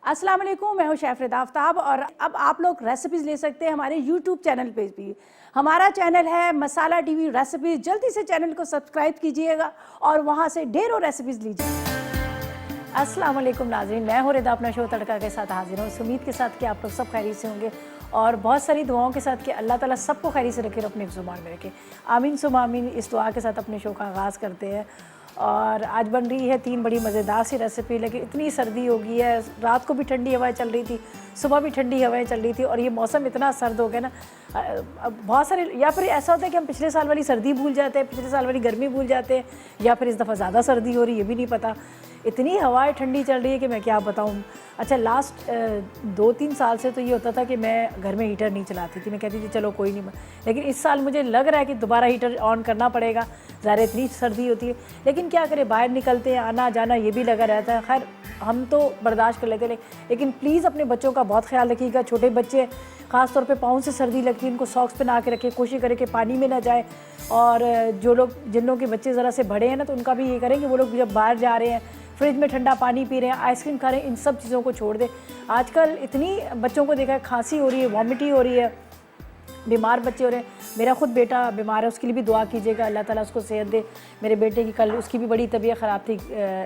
अस्सलाम वालेकुम, मैं हूं शेफ़ रिदा आफ्ताब और अब आप लोग रेसिपीज़ ले सकते हैं हमारे यूट्यूब चैनल पे भी। हमारा चैनल है मसाला टीवी रेसिपीज़। जल्दी से चैनल को सब्सक्राइब कीजिएगा और वहां से ढेरों रेसिपीज़ लीजिए। अस्सलाम वालेकुम नाज़रीन, मैं हूं रिदा अपना शो तड़का के साथ हाजिर हूँ। इस उम्मीद के साथ कि आप लोग सब खैरियत से होंगे और बहुत सारी दुआओं के साथ कि अल्लाह ताला सबको खैरियत से रखे और अपने ज़ुबान में रखे। आमीन सुम्मा आमीन। इस दुआ के साथ अपने शो का आगाज़ करते हैं और आज बन रही है 3 बड़ी मज़ेदार सी रेसिपी। लेकिन इतनी सर्दी हो गई है, रात को भी ठंडी हवाएं चल रही थी, सुबह भी ठंडी हवाएं चल रही थी और ये मौसम इतना सर्द हो गया ना। बहुत सारे या फिर ऐसा होता है कि हम पिछले साल वाली सर्दी भूल जाते हैं, पिछले साल वाली गर्मी भूल जाते हैं, या फिर इस दफ़ा ज़्यादा सर्दी हो रही है, ये भी नहीं पता। इतनी हवाएं ठंडी चल रही है कि मैं क्या बताऊँ। अच्छा, लास्ट 2-3 साल से तो ये होता था कि मैं घर में हीटर नहीं चलाती थी, मैं कहती थी चलो कोई नहीं, लेकिन इस साल मुझे लग रहा है कि दोबारा हीटर ऑन करना पड़ेगा। ज़ाहिर इतनी सर्दी होती है, लेकिन क्या करें, बाहर निकलते हैं, आना जाना ये भी लगा रहता है। खैर हम तो बर्दाश्त कर लेते हैं, लेकिन प्लीज़ अपने बच्चों का बहुत ख्याल रखिएगा। छोटे बच्चे ख़ास तौर पे पाँव से सर्दी लगती है, इनको सॉक्स पहना के रखें, कोशिश करें कि पानी में ना जाए। और जो लोग जिन लोगों के बच्चे ज़रा से बड़े हैं ना, तो उनका भी ये करें कि वो लोग जब बाहर जा रहे हैं, फ्रिज में ठंडा पानी पी रहे हैं, आइसक्रीम खा रहे हैं, इन सब चीज़ों को छोड़ दें। आजकल इतनी बच्चों को देखा है खांसी हो रही है, वॉमिटिंग हो रही है, बीमार बच्चे हो रहे हैं। मेरा खुद बेटा बीमार है, उसके लिए भी दुआ कीजिएगा, अल्लाह ताला उसको सेहत दे। मेरे बेटे की कल उसकी भी बड़ी तबीयत ख़राब थी,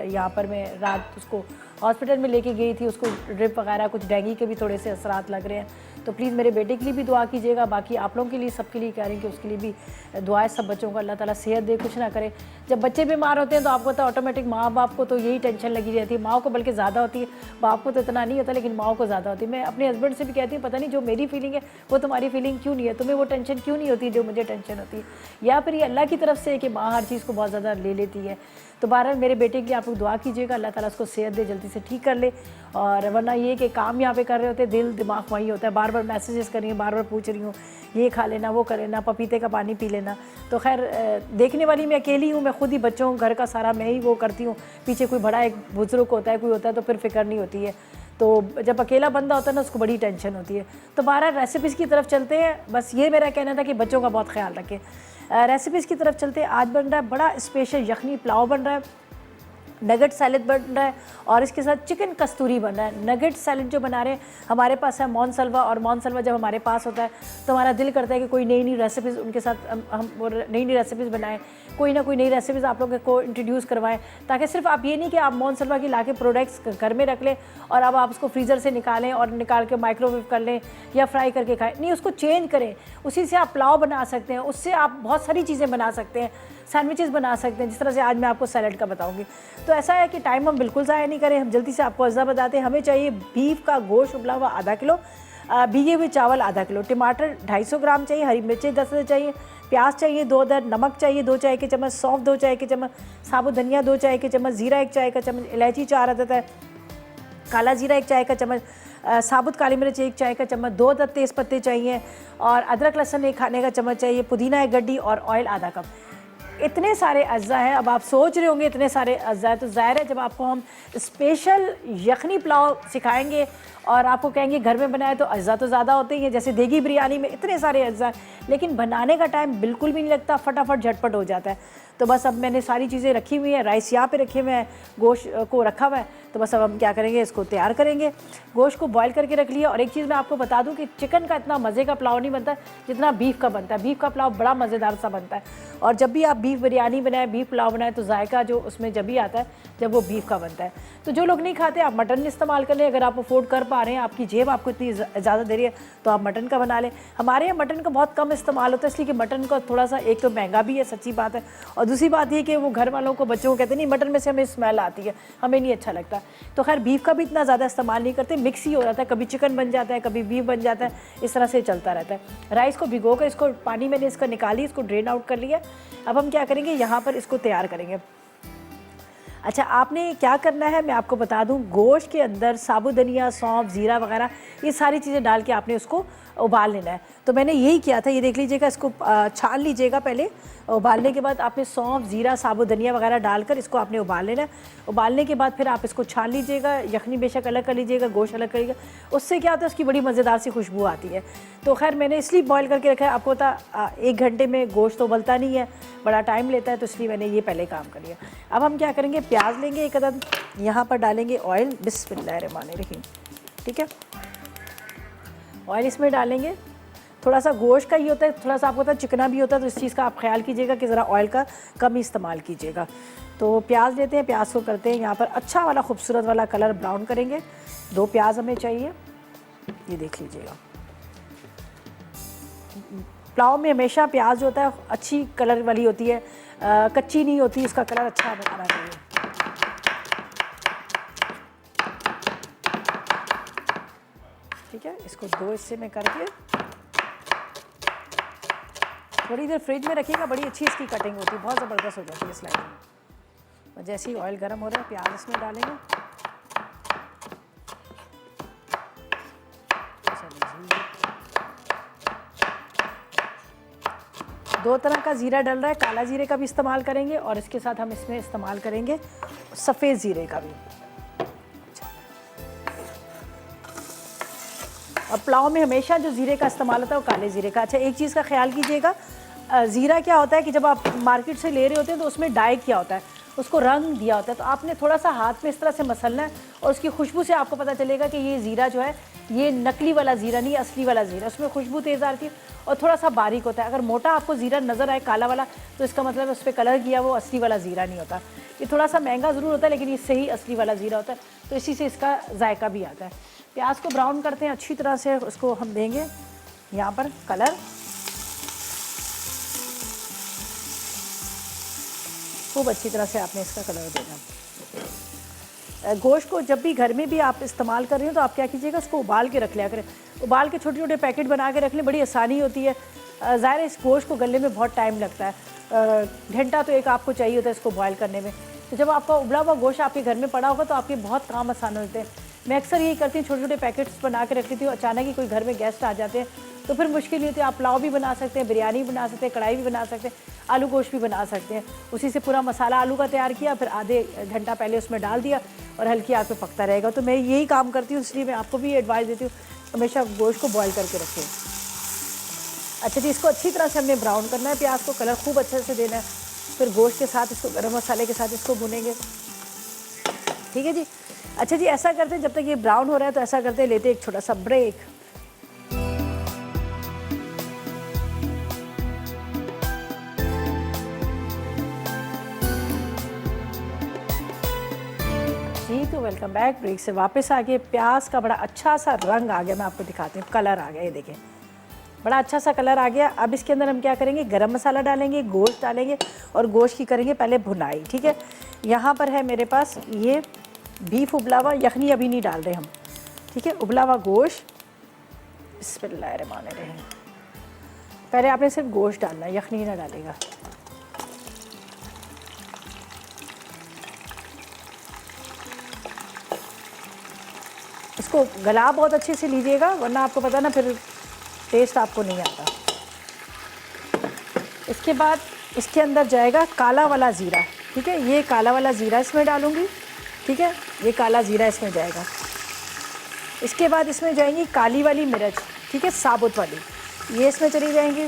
यहाँ पर मैं रात उसको हॉस्पिटल में लेके गई थी, उसको ड्रिप वगैरह कुछ डेंगू के भी थोड़े से असरात लग रहे हैं। तो प्लीज़ मेरे बेटे के लिए भी दुआ कीजिएगा। बाकी आप लोगों के लिए, सबके लिए कह रही हैं कि उसके लिए भी दुआ है। सब बच्चों को अल्लाह ताला सेहत दे, कुछ ना करे। जब बच्चे बीमार होते हैं तो आपको पता ऑटोमेटिक माँ बाप को तो यही टेंशन लगी रहती है। माँ को बल्कि ज़्यादा होती है, बाप को तो इतना नहीं होता, लेकिन माँ को ज़्यादा होती है। मैं अपने हस्बैंड से भी कहती हूँ, पता नहीं जो मेरी फीलिंग है वो तुम्हारी फीलिंग क्यों नहीं है, तुम्हें वो टेंशन क्यों नहीं होती जो मुझे टेंशन होती है। या फिर ये अल्लाह की तरफ से है कि माँ हर चीज़ को बहुत ज़्यादा ले लेती है। तो बहरहाल मेरे बेटे के लिए आप लोग दुआ कीजिएगा, अल्लाह ताला उसको सेहत दे, जल्दी से ठीक कर ले। और वरना ये कि काम यहाँ पे कर रहे होते हैं, दिल दिमाग वही होता है, बार बार मैसेजेस कर रही हूँ, बार बार पूछ रही हूँ, ये खा लेना, वो कर लेना, पपीते का पानी पी लेना। तो खैर देखने वाली मैं अकेली हूँ, मैं खुद ही बच्चों घर का सारा मैं ही वो करती हूँ। पीछे कोई बड़ा एक बुजुर्ग होता है, कोई होता है, तो फिर फिक्र नहीं होती है। तो जब अकेला बंदा होता है ना, उसको बड़ी टेंशन होती है। तो बहरहाल रेसिपीज़ की तरफ चलते हैं। बस ये मेरा कहना था कि बच्चों का बहुत ख्याल रखें। रेसिपीज़ की तरफ चलते हैं। आज बन रहा है बड़ा स्पेशल यखनी पुलाव बन रहा है, नगेट सैलेड बन रहा है और इसके साथ चिकन कस्तूरी बन रहा है। नगेट सैलेड जो बना रहे हैं, हमारे पास है मोनसलवा, और मोनसलवा जब हमारे पास होता है तो हमारा दिल करता है कि कोई नई नई रेसिपीज़ उनके साथ हम नई नई रेसिपीज़ बनाएं, कोई ना कोई नई रेसिपीज़ आप लोगों को इंट्रोड्यूस करवाएं, ताकि सिर्फ आप ये नहीं कि आप मोनसलवा की लाके प्रोडक्ट्स घर में रख लें और अब आप उसको फ्रीज़र से निकालें और निकाल के माइक्रोवेव कर लें या फ्राई करके खाएं। नहीं, उसको चेंज करें। उसी से आप पुलाव बना सकते हैं, उससे आप बहुत सारी चीज़ें बना सकते हैं, सैंडविचेस बना सकते हैं, जिस तरह से आज मैं आपको सैलड का बताऊंगी। तो ऐसा है कि टाइम हम बिल्कुल ज़ाया नहीं करें, हम जल्दी से आपको अज़ा बताते हैं। हमें चाहिए बीफ का गोश्त उबला हुआ आधा किलो, भीगे हुए चावल आधा किलो, टमाटर 250 ग्राम चाहिए, हरी मिर्चें 10 चाहिए, प्याज चाहिए 2 अदद, नमक चाहिए 2 चाय के चम्मच, सौंफ 2 चाय के चम्मच, साबुत धनिया 2 चाय के चम्मच, ज़ीरा 1 चाय का चम्मच, इलायची 4 अदद है, काला ज़ीरा 1 चाय का चम्मच, साबुत काली मिर्च 1 चाय का चम्मच, 2 अदद तेज़ पत्ते चाहिए और अदरक लहसुन 1 खाने का चम्मच चाहिए, पुदीना 1 गड्डी और ऑयल आधा कप। इतने सारे अज्जा हैं। अब आप सोच रहे होंगे इतने सारे अज्जा है, तो ज़ाहिर है जब आपको हम स्पेशल यखनी पुलाव सिखाएंगे और आपको कहेंगे घर में बनाए, तो अज्जा तो ज़्यादा होते ही हैं। जैसे देगी बिरयानी में इतने सारे अज्जा हैं, लेकिन बनाने का टाइम बिल्कुल भी नहीं लगता, फटाफट झटपट हो जाता है। तो बस अब मैंने सारी चीज़ें रखी हुई हैं, राइस यहाँ पे रखे हुए हैं, गोश्त को रखा हुआ है। तो बस अब हम क्या करेंगे, इसको तैयार करेंगे। गोश्त को बॉईल करके रख लिया। और एक चीज़ मैं आपको बता दूं कि चिकन का इतना मज़े का पुलाव नहीं बनता जितना बीफ का बनता है। बीफ का पुलाव बड़ा मज़ेदार सा बनता है। और जब भी आप बीफ बिरयानी बनाएं, बीफ पुलाव बनाएं, तो जायका जो उसमें जब भी आता है जब वो बीफ का बनता है। तो जो लोग नहीं खाते, आप मटन इस्तेमाल कर लें। अगर आप अफोर्ड कर पा रहे हैं, आपकी जेब आपको इतनी इजाज़त दे रही है, तो आप मटन का बना लें। हमारे यहाँ मटन का बहुत कम इस्तेमाल होता है, इसलिए कि मटन का थोड़ा सा एक तो महंगा भी है, सच्ची बात है, और दूसरी बात ये कि वो घर वालों को, बच्चों को कहते नहीं मटन में से हमें स्मेल आती है, हमें नहीं अच्छा लगता। तो खैर बीफ का भी इतना ज़्यादा इस्तेमाल नहीं करते, मिक्स ही हो जाता है, कभी चिकन बन जाता है, कभी बीफ बन जाता है, इस तरह से चलता रहता है। राइस को भिगो कर इसको पानी मैंने इसका निकाली, इसको ड्रेन आउट कर लिया। अब हम क्या करेंगे, यहाँ पर इसको तैयार करेंगे। अच्छा, आपने क्या करना है मैं आपको बता दूं। गोश्त के अंदर साबुत धनिया, सौंफ, ज़ीरा वगैरह ये सारी चीज़ें डाल के आपने उसको उबाल लेना है। तो मैंने यही किया था, ये देख लीजिएगा, इसको छान लीजिएगा पहले। उबालने के बाद आपने सौंफ, ज़ीरा, साबुत धनिया वगैरह डालकर इसको आपने उबाल लेना है। उबालने के बाद फिर आप इसको छान लीजिएगा। यखनी बेशक अलग कर लीजिएगा, गोश्त अलग करिएगा, उससे क्या होता है उसकी बड़ी मज़ेदार सी खुशबू आती है। तो खैर मैंने इसलिए बॉयल करके रखा है, आपको पता 1 घंटे में गोश्त तो उबलता नहीं है, बड़ा टाइम लेता है, तो इसलिए मैंने ये पहले काम कर लिया। अब हम क्या करेंगे, प्याज लेंगे 1 अदद, यहाँ पर डालेंगे ऑयल, बिस्मिल्लाहिर्रहमानिर्रहीम। ठीक है। ऑयल इसमें डालेंगे, थोड़ा सा गोश्त का ही होता है, थोड़ा सा आपको पता है चिकना भी होता है, तो इस चीज़ का आप ख्याल कीजिएगा कि ज़रा ऑयल का कम ही इस्तेमाल कीजिएगा। तो प्याज लेते हैं, प्याज को करते हैं यहाँ पर अच्छा वाला खूबसूरत वाला कलर ब्राउन करेंगे। 2 प्याज हमें चाहिए, ये देख लीजिएगा। पुलाव में हमेशा प्याज होता है अच्छी कलर वाली होती है, कच्ची नहीं होती, इसका कलर अच्छा बनाना चाहिए। ठीक है, इसको 2 हिस्से में करके थोड़ी देर फ्रिज में रखिएगा, बड़ी अच्छी इसकी कटिंग होती है, बहुत ज़बरदस्त हो जाती है स्लाइसिंग। और जैसे ही ऑयल गर्म हो रहा है प्याज इसमें डालेंगे। दो तरह का ज़ीरा डल रहा है, काला ज़ीरे का भी इस्तेमाल करेंगे और इसके साथ हम इसमें इस्तेमाल करेंगे सफ़ेद ज़ीरे का भी। और पुलाव में हमेशा जो ज़ीरे का इस्तेमाल होता है वो काले ज़ीरे का। अच्छा, एक चीज़ का ख्याल कीजिएगा, ज़ीरा क्या होता है कि जब आप मार्केट से ले रहे होते हैं तो उसमें डाई किया होता है, उसको रंग दिया होता है, तो आपने थोड़ा सा हाथ में इस तरह से मसलना है और उसकी खुशबू से आपको पता चलेगा कि ये ज़ीरा जो है ये नकली वाला ज़ीरा नहीं, असली वाला ज़ीरा। उसमें खुशबू तेज़ आती है और थोड़ा सा बारीक होता है। अगर मोटा आपको ज़ीरा नज़र आए काला वाला, तो इसका मतलब उस पर कलर किया वो असली वाला ज़ीरा नहीं होता। ये थोड़ा सा महंगा ज़रूर होता है लेकिन ये सही असली वाला ज़ीरा होता है, तो इसी से इसका जायका भी आता है। प्याज को ब्राउन करते हैं अच्छी तरह से, उसको हम देंगे यहाँ पर कलर। खूब अच्छी तरह से आपने इसका कलर देना। गोश्त को जब भी घर में भी आप इस्तेमाल कर रहे हो तो आप क्या कीजिएगा, उसको उबाल के रख लिया करें। उबाल के छोटे छोटे पैकेट बना के रख लें, बड़ी आसानी होती है। ज़ाहिर है इस गोश्त को गलने में बहुत टाइम लगता है, घंटा तो एक आपको चाहिए होता है इसको बॉयल करने में। तो जब आपका उबला हुआ गोश्त आपके घर में पड़ा होगा तो आपके बहुत काम आसान होते हैं। मैं अक्सर यही करती हूँ, छोटे छोटे पैकेट्स बना के रख लेती हूँ। अचानक ही कोई घर में गेस्ट आ जाते हैं तो फिर मुश्किल नहीं होती। आप पुलाव भी बना सकते हैं, बिरयानी बना सकते हैं, कढ़ाई भी बना सकते हैं, आलू गोश्त भी बना सकते हैं। उसी से पूरा मसाला आलू का तैयार किया, फिर आधे घंटा पहले उसमें डाल दिया और हल्की आग पे पकता रहेगा। तो मैं यही काम करती हूँ, इसलिए मैं आपको भी एडवाइस देती हूँ हमेशा गोश्त को बॉयल करके रखें। अच्छा जी, इसको अच्छी तरह से हमने ब्राउन करना है, प्याज को कलर खूब अच्छे से देना है। फिर गोश्त के साथ इसको गरम मसाले के साथ इसको भुनेंगे। ठीक है जी। अच्छा जी, ऐसा करते हैं जब तक ये ब्राउन हो रहा है, तो ऐसा करते हैं लेते हैं एक छोटा सा ब्रेक। जी तो वेलकम बैक। ब्रेक से वापस आ गए, प्याज का बड़ा अच्छा सा रंग आ गया, मैं आपको दिखाती हूँ, कलर आ गया, ये देखें बड़ा अच्छा सा कलर आ गया। अब इसके अंदर हम क्या करेंगे, गरम मसाला डालेंगे, गोश्त डालेंगे और गोश्त की करेंगे पहले भुनाई। ठीक है, यहाँ पर है मेरे पास ये बीफ उबला हुआ, यखनी अभी नहीं डाल रहे हम। ठीक है, उबला हुआ गोश्त, बिस्मिल्लाहिर्रहमानिर्रहीम। पहले आपने सिर्फ गोश्त डालना है, यखनी ना डालेगा। इसको गला बहुत अच्छे से लीजिएगा, वरना आपको पता ना फिर टेस्ट आपको नहीं आता। इसके बाद इसके अंदर जाएगा काला वाला ज़ीरा। ठीक है, ये काला वाला ज़ीरा इसमें डालूंगी। ठीक है, ये काला ज़ीरा इसमें जाएगा। इसके बाद इसमें जाएंगी काली वाली मिर्च, ठीक है, साबुत वाली, ये इसमें चली जाएंगी।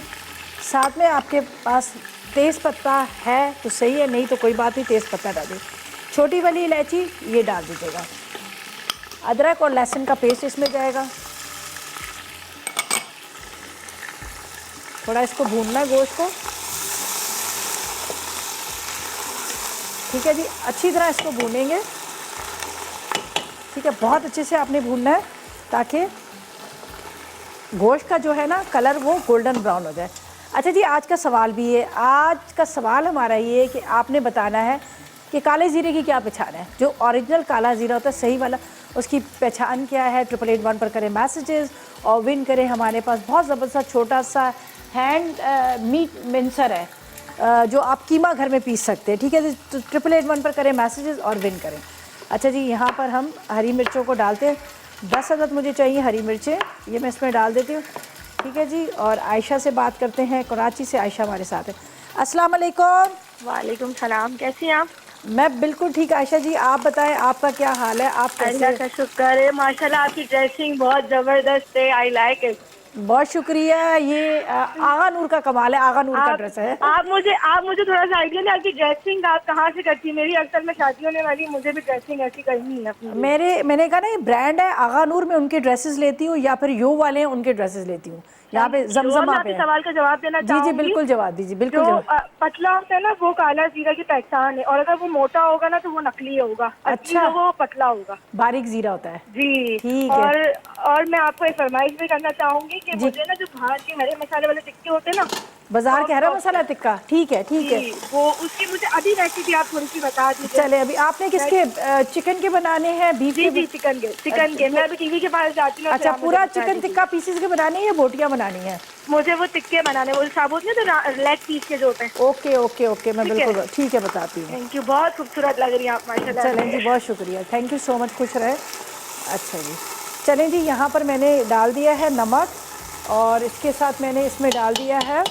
साथ में आपके पास तेज़ पत्ता है तो सही है, नहीं तो कोई बात नहीं, तेज़ पत्ता डालिए। छोटी वाली इलायची ये डाल दीजिएगा। अदरक और लहसुन का पेस्ट इसमें जाएगा। थोड़ा इसको भूनना है गोश्त को। ठीक है जी, अच्छी तरह इसको भूनेंगे। ठीक है, बहुत अच्छे से आपने भूनना है ताकि गोश्त का जो है ना कलर वो गोल्डन ब्राउन हो जाए। अच्छा जी, आज का सवाल भी है। आज का सवाल हमारा ये है कि आपने बताना है कि काले ज़ीरे की क्या पहचान है। जो ओरिजिनल काला ज़ीरा होता है सही वाला, उसकी पहचान क्या है। 888 पर करें मैसेजेस और विन करें। हमारे पास बहुत ज़बरदस्त छोटा सा हैंड मीट मिक्सर है जो आप कीमा घर में पीस सकते हैं। ठीक है, तो 888 पर करें मैसेजेस और विन करें। अच्छा जी, यहाँ पर हम हरी मिर्चों को डालते हैं। 10 अदद मुझे चाहिए हरी मिर्चें, ये मैं इसमें डाल देती हूँ। ठीक है जी, और आयशा से बात करते हैं, कराची से आयशा हमारे साथ है। अस्सलाम वालेकुम। वालेकुम सलाम, कैसी हैं आप? मैं बिल्कुल ठीक आयशा जी, आप बताएं आपका क्या हाल है, आप कैसे? अल्लाह का शुक्र है, माशाल्लाह आपकी ड्रेसिंग बहुत ज़बरदस्त है, आई लाइक इट। बहुत शुक्रिया। ये आगा नूर का कमाल है, आगा नूर का ड्रेस है। आप मुझे थोड़ा सा आइडिया दें, आपकी ड्रेसिंग आप कहाँ से करती है? मेरी अक्सर में शादी होने वाली, मुझे भी ड्रेसिंग ऐसी करनी है अपनी लिए। मैंने कहा ना, ये ब्रांड है आगा नूर, में उनके ड्रेसेस लेती हूँ, या फिर यो वाले हैं उनके ड्रेसेस लेती हूँ। यहाँ पे और जमजमा मैं पे आपके है। सवाल का जवाब देना जी जी चाहूंगी। बिल्कुल जवाब दीजिए, जो बिल्कुल जवाब। पतला होता है ना, वो काला जीरा की पहचान है, और अगर वो मोटा होगा ना तो वो नकली होगा, असली अच्छा, जो वो पतला होगा। बारीक जीरा होता है। जी। ठीक है। और मैं आपको एक फरमाइश भी करना चाहूंगी कि जी, मुझे ना जो बाहर के हरे मसाले वाले टिक्के होते हैं ना, बाजार के सॉफ्ट हरा सॉफ्ट, मसाला टिक्का, ठीक है ठीक है। जी वो उसकी मुझे अभी रेसिपी आप थोड़ी सी बता दीजिए। चले, अभी आपने किसके चिकन के बनाने हैं, बीफ जी के जी, चिकन के मैं अभी टीवी के पास जाती हूँ, फिर अच्छा, आप मुझे पूरा बता चिकन दीजिए। टिक्का पीसेस के बनानी है या बोटियां बनानी है? मुझे वो टिक्के बनाने, वो साबुत नहीं तो लेग पीस के जो होते हैं। ओके ओके ओके, मैं ठीक है, बिल्कुल ठीक है बताती हूँ। थैंक यू, बहुत खूबसूरत लग रही है आप माशाल्लाह चलें जी, से। बहुत शुक्रिया, थैंक यू सो मच, खुश रहे। अच्छा जी, चलें जी, यहाँ पर मैंने डाल दिया है नमक, और इसके साथ मैंने इसमें डाल दिया है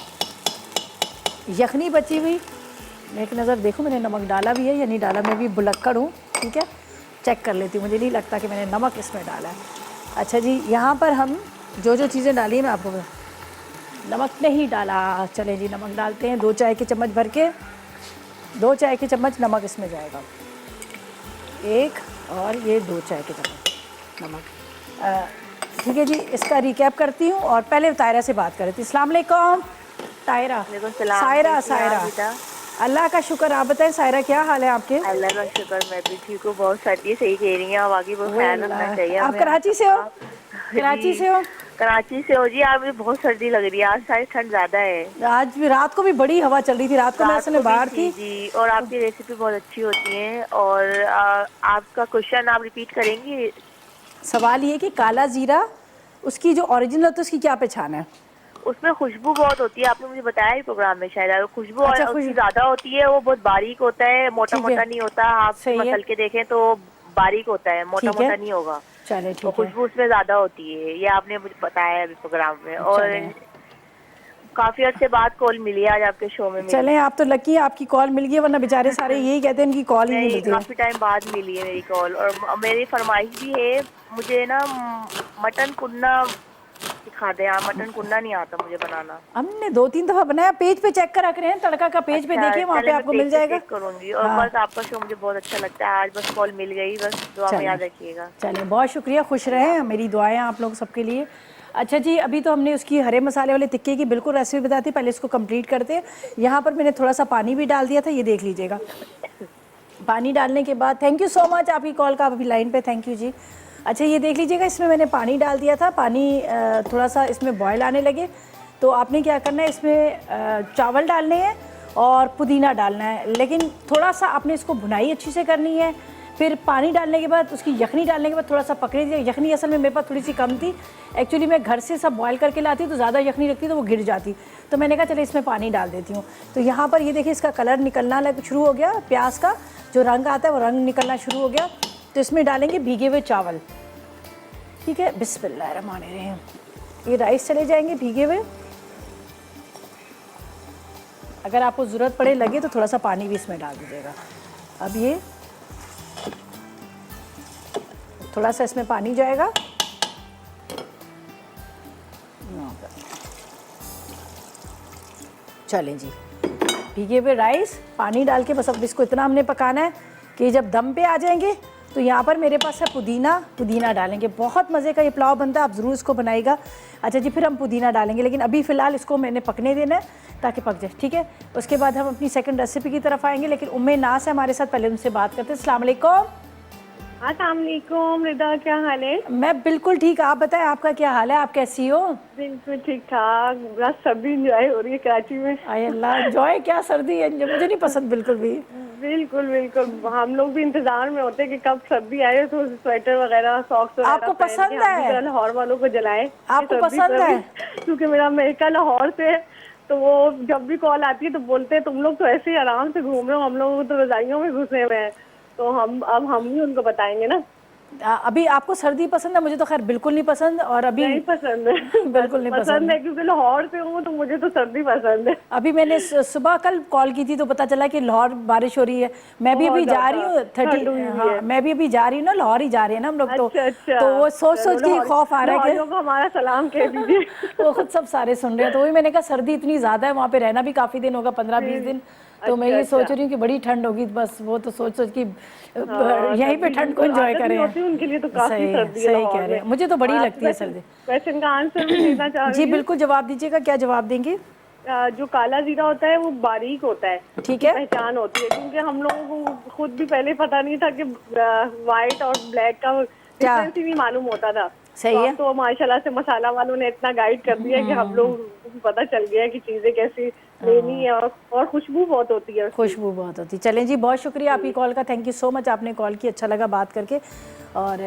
यखनी बची हुई। मैं एक नज़र देखूँ मैंने नमक डाला भी है या नहीं डाला, मैं भी भुलक्कड़ हूँ, ठीक है, चेक कर लेती हूँ, मुझे नहीं लगता कि मैंने नमक इसमें डाला है। अच्छा जी, यहाँ पर हम जो जो चीज़ें डाली हैं मैं आपको नमक नहीं डाला। चलें जी, नमक डालते हैं, 2 चाय के चम्मच भर के, 2 चाय के चम्मच नमक इसमें जाएगा, 1 और ये 2 चाय के चम्मच नमक। ठीक है जी, इसका रिकैप करती हूँ, और पहले तायरा से बात कर रही थी। अस्सलाम वालेकुम तायरा। वालेकुम सलाम। सायरा, कैसी हैं आप सायरा, बेटा? अल्लाह का शुक्र, आप बताएं सायरा क्या हाल है आपके? अल्लाह का शुक्र, मैं भी ठीक हूँ। बहुत सर्दी है, सही कह रही हैं, अब आगे बहुत ख्याल रखना चाहिए आप हमें हम कराची से हो? सबका। कराची जी, से हो? कराची से हो जी। आज भी बहुत सर्दी लग रही है, आज शायद ठंड ज्यादा है। आज भी रात को भी बड़ी हवा चल रही थी, रात को मैं रात असल को में भी बाहर थी थी। जी, और आपकी रेसिपी बहुत अच्छी होती है। और आपका क्वेश्चन आप रिपीट करेंगी? सवाल ये कि काला ज़ीरा, उसकी जो ओरिजिनल होती है उसकी क्या पहचान है? उसमें खुशबू बहुत होती है, आपने मुझे बताया ही प्रोग्राम में शायद। खुशबू और अच्छा, खुश, उसकी ज्यादा होती है, वो बहुत बारीक होता है, मोटा ठीक है, मोटा नहीं होता। आप सही है, मसल के देखें तो बारीक होता है, मोटा ठीक है, मोटा नहीं होगा। चले और ठीक है, खुशबू उसमें ज्यादा होती है, ये आपने मुझे बताया अभी प्रोग्राम में। और चले काफी अर्से बाद कॉल मिली है आज आपके शो में मेरी। चलें, आप तो लकी हैं आपकी कॉल मिल गई, वरना बेचारे सारे यही कहते हैं इनकी कॉल ही नहीं नहीं, मिलती है। काफी टाइम बाद मिली है मेरी कॉल। और मेरी फरमाइश भी है, मुझे ना मटन कुन्ना सिखा दें आप। मटन कुन्ना नहीं आता मुझे बनाना। हमने 2-3 दफ़ा बनाया, पेज पे चेक करा करें, तड़का का पेज पे अच्छा, देखिए, वहाँ पे चले मैं आपको पेज मिल पे जाएगा। चेक करूंगी। और हाँ, बस आपका शो मुझे बहुत अच्छा लगता है, आज बस कॉल मिल गई, बस दुआ में चलें याद रखिएगा। चलें, बहुत शुक्रिया, खुश अल्लाह रहें, हाफ़िज़। मेरी दुआएं आप लोग सबके लिए। अच्छा जी, अभी तो हमने उसकी हरे मसाले वाले टिक्के की बिल्कुल रेसिपी बताती, पहले इसको कंप्लीट करते हैं। यहाँ पर मैंने थोड़ा सा पानी भी डाल दिया था, ये देख लीजिएगा। पानी डालने के बाद, थैंक यू सो मच आपकी कॉल का, आप अभी लाइन पे, थैंक यू जी। अच्छा, ये देख लीजिएगा, इसमें मैंने पानी डाल दिया था, पानी थोड़ा सा इसमें बॉयल आने लगे तो आपने क्या करना है, इसमें चावल डालने हैं और पुदीना डालना है, लेकिन थोड़ा सा आपने इसको भुनाई अच्छी से करनी है। फिर पानी डालने के बाद उसकी यखनी डालने के बाद थोड़ा सा पकने दीजिए। यखनी असल में मेरे पास थोड़ी सी कम थी, एक्चुअली मैं घर से सब बॉयल करके लाती तो ज़्यादा यखनी रखती तो वो गिर जाती, तो मैंने कहा चलो इसमें पानी डाल देती हूँ। तो यहाँ पर ये देखिए, इसका कलर निकलना शुरू हो गया, प्याज का जो रंग आता है वो रंग निकलना शुरू हो गया। तो इसमें डालेंगे भीगे हुए चावल, ठीक है, बिस्मिल्लाहिर्रहमानिर्रहीम। ये राइस चले जाएंगे भीगे हुए। अगर आपको ज़रूरत पड़े लगे तो थोड़ा सा पानी भी इसमें डाल दीजिएगा। अब ये थोड़ा सा इसमें पानी जाएगा, चलें जी, भीगे हुए राइस पानी डाल के बस अब इसको इतना हमने पकाना है कि जब दम पे आ जाएंगे तो यहाँ पर मेरे पास है पुदीना डालेंगे, बहुत मज़े का ये पुलाव बनता है, आप ज़रूर इसको बनाइएगा। अच्छा जी, फिर हम पुदीना डालेंगे, लेकिन अभी फ़िलहाल इसको मैंने पकने देना है ताकि पक जाए, ठीक है। उसके बाद हम अपनी सेकंड रेसिपी की तरफ आएंगे, लेकिन उम्मे नास है हमारे साथ, पहले उनसे बात करते हैं। अस्सलाम वालेकुम। अस्सलाम वालेकुम रिदा, क्या हाल है? मैं बिल्कुल ठीक, आप बताएं आपका क्या हाल है, आप कैसी हो? बिल्कुल ठीक ठाक, बस सर्दी इंजॉय हो रही है कराची में। आय अल्लाह, एंजॉय क्या, सर्दी है मुझे नहीं पसंद बिल्कुल भी। बिल्कुल बिल्कुल, हम लोग भी इंतजार में होते हैं कि कब सर्दी आए तो स्वेटर वगैरह, सॉक्स वगैरह आपको पहन के पसंद हम भी है? जरा लाहौर वालों को जलाएं। आपको पसंद है? क्योंकि मेरा अमेरिका लाहौर से है, तो वो जब भी कॉल आती है तो बोलते हैं तुम लोग तो ऐसे ही आराम से घूम रहे हो, हम लोग तो रजाइयों में घुसे हुए हैं। तो हम भी उनको बताएंगे ना। अभी आपको सर्दी पसंद है, मुझे तो खैर बिल्कुल नहीं पसंद। और अभी नहीं पसंद है। बिल्कुल नहीं पसंद है क्योंकि लाहौर से हूँ तो मुझे तो सर्दी पसंद है। अभी मैंने सुबह कल कॉल की थी तो पता चला कि लाहौर बारिश हो रही है। मैं भी अभी जा रही हूँ 30, हाँ मैं भी अभी जा रही हूँ ना, लाहौर ही जा रही है ना हम लोग। अच्छा, तो वो सोच के खौफ आ रहा है कि हमारा सलाम कह दीजिए। वो खुद सब सारे सुन रहे हैं। तो वही मैंने कहा सर्दी इतनी ज़्यादा है, वहाँ पे रहना भी काफ़ी दिन होगा, 15-20 दिन। तो मैं ये सोच रही हूँ कि बड़ी ठंड होगी, बस वो तो सोच कि यहीं पे ठंड को एंजॉय करें। उनके लिए तो काफी सर्दी है। सही कह रहे हैं, मुझे तो बड़ी लगती है सर्दी। क्वेश्चन का आंसर भी देना चाह रही जी बिल्कुल, जवाब दीजिएगा। क्या जवाब देंगे? जो काला जीरा होता है वो बारीक होता है, ठीक है, पहचान होती है। क्योंकि हम लोगों को खुद भी पहले पता नहीं था कि व्हाइट और ब्लैक का डिफरेंस ही नहीं मालूम होता था। सही है। तो माशाल्लाह से मसाला वालों ने इतना गाइड कर दिया कि हम लोग को पता चल गया कि चीजें कैसी लेनी है। और खुशबू बहुत होती है, खुशबू बहुत होती है। चलें जी, बहुत शुक्रिया आपकी कॉल का, थैंक यू सो मच, आपने कॉल की, अच्छा लगा बात करके। और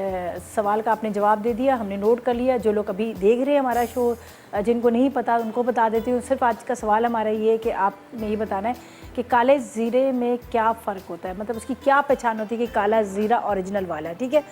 सवाल का आपने जवाब दे दिया, हमने नोट कर लिया। जो लोग अभी देख रहे हैं हमारा शो, जिनको नहीं पता उनको बता देती हूँ। सिर्फ आज का सवाल हमारा ये है कि आपने ये बताना है कि काले ज़ीरे में क्या फ़र्क होता है, मतलब उसकी क्या पहचान होती है कि काला ज़ीरा ओरिजिनल वाला है। ठीक है,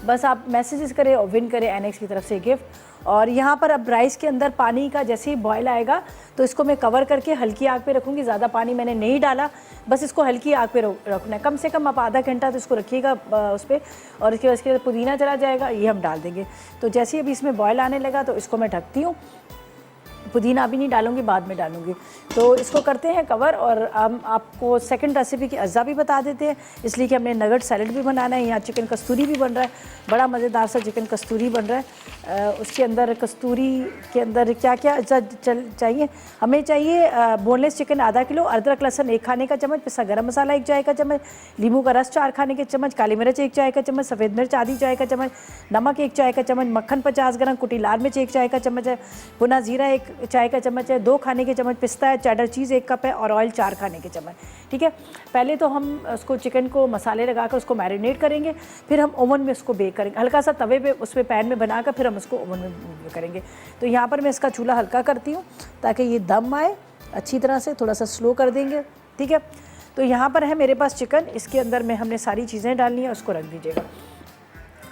बस आप मैसेजेस करें और विन करें एनएक्स की तरफ से गिफ्ट। और यहाँ पर अब राइस के अंदर पानी का जैसे ही बॉयल आएगा तो इसको मैं कवर करके हल्की आग पे रखूँगी। ज़्यादा पानी मैंने नहीं डाला, बस इसको हल्की आग पे रखना है। कम से कम आप आधा घंटा तो इसको रखिएगा उस पर। और इसके बाद पुदीना चला जाएगा, ये हम डाल देंगे। तो जैसे ही अभी इसमें बॉयल आने लगा तो इसको मैं ढकती हूँ। पुदीना अभी नहीं डालूंगी, बाद में डालूंगी। तो इसको करते हैं कवर। और हम आपको सेकंड रेसिपी की अज्जा भी बता देते हैं, इसलिए कि हमने नगट सैलड भी बनाना है। यहाँ चिकन कस्तूरी भी बन रहा है, बड़ा मज़ेदार सा चिकन कस्तूरी बन रहा है। उसके अंदर कस्तूरी के अंदर क्या क्या अज्जा चाहिए हमें? चाहिए बोनलेस चिकन आधा किलो, अदरक लहसुन 1 खाने का चम्मच, पिसा गरम मसाला 1 चाय का चम्मच, नींबू का रस 4 खाने के चम्मच, काली मिर्च 1 चाय का चम्मच, सफ़ेद मिर्च आधी चाय का चम्मच, नमक 1 चाय का चम्मच, मक्खन 50 ग्राम, कुटी लाल मिर्च 1 चाय का चम्मच है, भुना जीरा 1 चाय का चम्मच है, 2 खाने के चम्मच पिस्ता है, चेडर चीज़ 1 कप है और ऑयल 4 खाने के चम्मच। ठीक है, पहले तो हम उसको चिकन को मसाले लगाकर उसको मैरिनेट करेंगे, फिर हम ओवन में उसको बेक करेंगे, हल्का सा तवे पे उस पर पैन में बनाकर फिर हम उसको ओवन में करेंगे। तो यहाँ पर मैं इसका चूल्हा हल्का करती हूँ ताकि ये दम आए अच्छी तरह से, थोड़ा सा स्लो कर देंगे। ठीक है, तो यहाँ पर है मेरे पास चिकन, इसके अंदर में हमने सारी चीज़ें डालनी है, उसको रख दीजिएगा।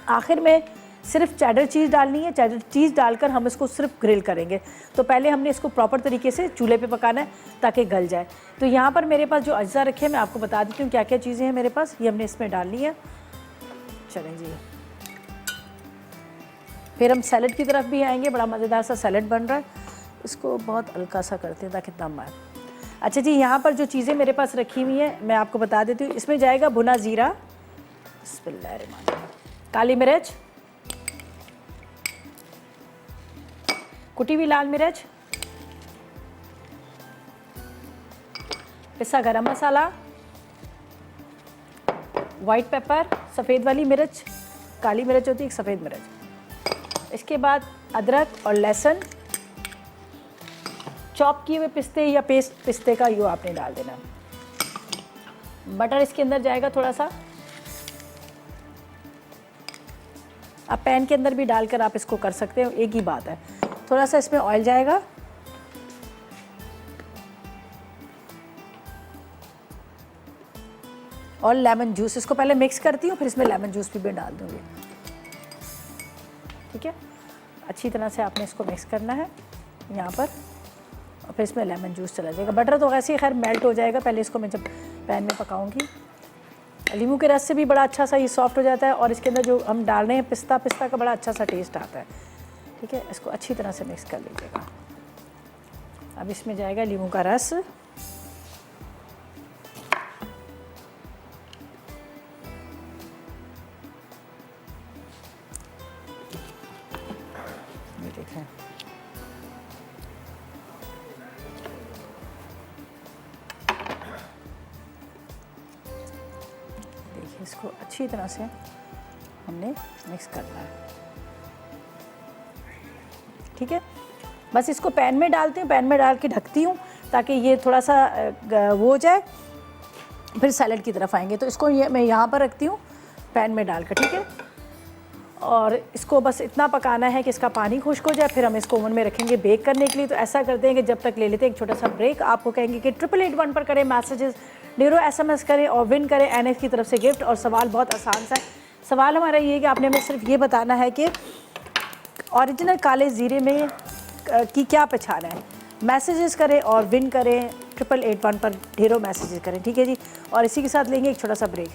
आखिर में सिर्फ चेडर चीज़ डालनी है, चेडर चीज़ डालकर हम इसको सिर्फ ग्रिल करेंगे। तो पहले हमने इसको प्रॉपर तरीके से चूल्हे पे पकाना है ताकि गल जाए। तो यहाँ पर मेरे पास जो अज्जा रखे हैं मैं आपको बता देती हूँ क्या क्या चीज़ें हैं मेरे पास, ये हमने इसमें डालनी है। चलें जी, फिर हम सैलड की तरफ भी आएंगे। बड़ा मज़ेदार सा सैलड बन रहा है, इसको बहुत हल्का सा करते हैं ताकि दम आए। अच्छा जी, यहाँ पर जो चीज़ें मेरे पास रखी हुई हैं मैं आपको बता देती हूँ। इसमें जाएगा भुना ज़ीरा, बिस्मिल्लाहिर्रहमानिर्रहीम, काली मिर्च, कुटी हुई लाल मिर्च, पिसा गरम मसाला, वाइट पेपर, सफ़ेद वाली मिर्च, काली मिर्च होती है एक सफ़ेद मिर्च। इसके बाद अदरक और लहसुन, चॉप किए हुए पिस्ते या पेस्ट पिस्ते का यो आपने डाल देना। बटर इसके अंदर जाएगा थोड़ा सा, आप पैन के अंदर भी डालकर आप इसको कर सकते हो, एक ही बात है। थोड़ा सा इसमें ऑयल जाएगा, और लेमन जूस, इसको पहले मिक्स करती हूँ फिर इसमें लेमन जूस भी डाल दूँगी। ठीक है, अच्छी तरह से आपने इसको मिक्स करना है यहाँ पर, और फिर इसमें लेमन जूस चला जाएगा। बटर तो वैसे ही खैर मेल्ट हो जाएगा, पहले इसको मैं जब पैन में पकाऊंगी। नींबू के रस से भी बड़ा अच्छा सा ये सॉफ्ट हो जाता है, और इसके अंदर जो हम डाल रहे हैं पिस्ता का बड़ा अच्छा सा टेस्ट आता है। ठीक है, इसको अच्छी तरह से मिक्स कर लीजिएगा। अब इसमें जाएगा नींबू का रस, ये देखें इसको अच्छी तरह से हमने मिक्स करना है। ठीक है, बस इसको पैन में डालती हूँ, पैन में डाल के ढकती हूँ ताकि ये थोड़ा सा वो हो जाए, फिर सैलड की तरफ आएंगे। तो इसको मैं यहाँ पर रखती हूँ पैन में डालकर। ठीक है, और इसको बस इतना पकाना है कि इसका पानी खुश्क हो जाए, फिर हम इसको ओवन में रखेंगे बेक करने के लिए। तो ऐसा करते हैं कि जब तक ले लेते हैं एक छोटा सा ब्रेक। आपको कहेंगे कि 8881 पर करें मैसेजेस, डेरो SMS करें और विन करें एनएक्स की तरफ से गिफ्ट। और सवाल बहुत आसान सा है, सवाल हमारा ये है कि आपने हमें सिर्फ ये बताना है कि ओरिजिनल काले ज़ीरे में की क्या पहचान है। मैसेजेस करें और विन करें 8881 पर ढेरों मैसेजेस करें, ठीक है जी। और इसी के साथ लेंगे एक छोटा सा ब्रेक।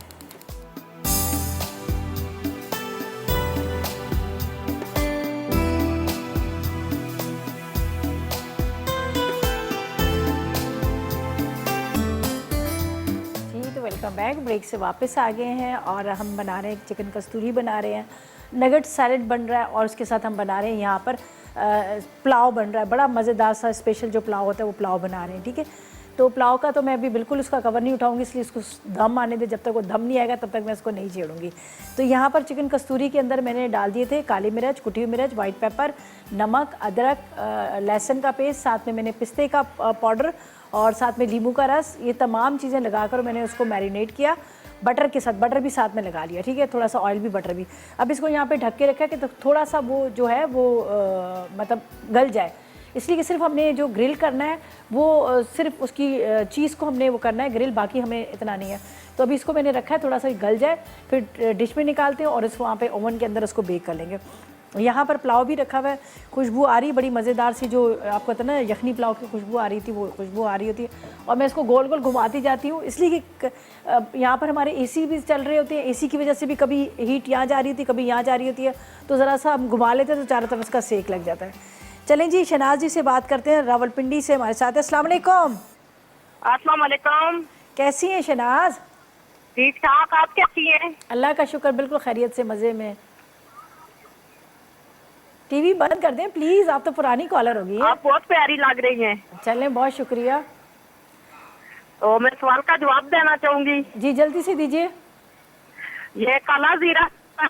Welcome back. ब्रेक से वापस आ गए हैं और हम बना रहे हैं चिकन कस्तूरी बना रहे हैं, नगेट सैलेड बन रहा है और उसके साथ हम बना रहे हैं यहाँ पर पुलाव बन रहा है। बड़ा मज़ेदार सा स्पेशल जो पुलाव होता है वो पुलाव बना रहे हैं, ठीक है। तो पुलाव का तो मैं अभी बिल्कुल उसका कवर नहीं उठाऊंगी, इसलिए इसको दम आने दे। जब तक वो दम नहीं आएगा तब तक मैं इसको नहीं छेड़ूंगी। तो यहाँ पर चिकन कस्तूरी के अंदर मैंने डाल दिए थे काली मिर्च, कुटी हुई मिर्च, वाइट पेपर, नमक, अदरक, लहसुन का पेस्ट, साथ में मैंने पिस्ते का पाउडर और साथ में नींबू का रस, ये तमाम चीज़ें लगाकर मैंने उसको मैरिनेट किया बटर के साथ। बटर भी साथ में लगा लिया, ठीक है, थोड़ा सा ऑयल भी, बटर भी। अब इसको यहाँ पे ढक के रखा कि तो थोड़ा सा वो जो है वो मतलब गल जाए, इसलिए कि सिर्फ हमने जो ग्रिल करना है वो सिर्फ उसकी चीज़ को हमने वो करना है ग्रिल, बाकी हमें इतना नहीं है। तो अभी इसको मैंने रखा है थोड़ा सा गल जाए, फिर डिश में निकालते हैं और इसको वहाँ पे ओवन के अंदर उसको बेक कर लेंगे। यहाँ पर पुलाव भी रखा हुआ है, खुशबू आ रही बड़ी मज़ेदार सी, जो आपको पता ना यखनी पुलाव की खुशबू आ रही थी, वो खुशबू आ रही होती है। और मैं इसको गोल गोल घुमाती जाती हूँ, इसलिए कि यहाँ पर हमारे एसी भी चल रहे होते हैं, एसी की वजह से भी कभी हीट यहाँ जा रही होती है, कभी यहाँ जा रही होती है, तो ज़रा सा हम घुमा लेते हैं तो चारों तरफ इसका सेक लग जाता है। चलें जी, शहनाज जी से बात करते हैं, रावलपिंडी से हमारे साथ है। अस्सलाम वालेकुम। अस्सलाम वालेकुम। कैसी हैं शहनाज? ठीक ठाक, आप कैसी हैं? अल्लाह का शुक्र, बिल्कुल खैरियत से, मज़े में। टीवी बंद कर दें प्लीज़, आप तो पुरानी कॉलर होगी। आप बहुत प्यारी लग रही हैं। चलें, बहुत शुक्रिया। तो मैं सवाल का जवाब देना चाहूँगी। जी जल्दी से दीजिए। ये काला जीरा,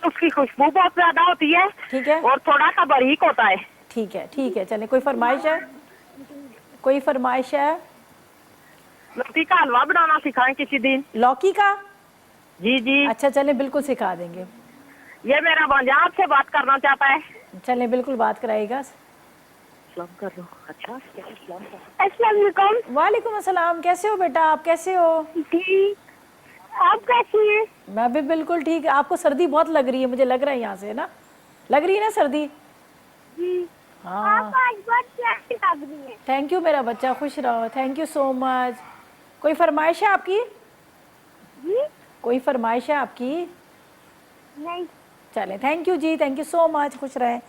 उसकी खुशबू बहुत ज्यादा होती है, ठीक है, और थोड़ा सा बारीक होता है। ठीक है, ठीक है। चलें, कोई फरमाइश है? कोई फरमाइश है? लौकी का हलवा बनाना सिखाएं किसी दिन। लौकी का? जी जी। अच्छा चलें, बिल्कुल सिखा देंगे। ये मेरा भांजा आपसे बात करना चाहता है। चलें, बिल्कुल बात कराइएगा। सलाम कर लो। अच्छा, अस्सलाम वालेकुम। वालेकुम अस्सलाम। कैसे हो बेटा, आप कैसे हो? ठीक, आप कैसी हैं? मैं भी बिल्कुल ठीक। आपको सर्दी बहुत लग रही है, मुझे लग रहा है यहाँ से ना, लग रही है ना सर्दी? हाँ, आप आज बहुत प्यारी लग रही हैं। थैंक यू मेरा बच्चा, खुश रहो, थैंक यू सो मच। कोई फरमाइश है आपकी? कोई फरमाइश है आपकी? नहीं। चलें, thank you ji, thank you so much, खुश रहें।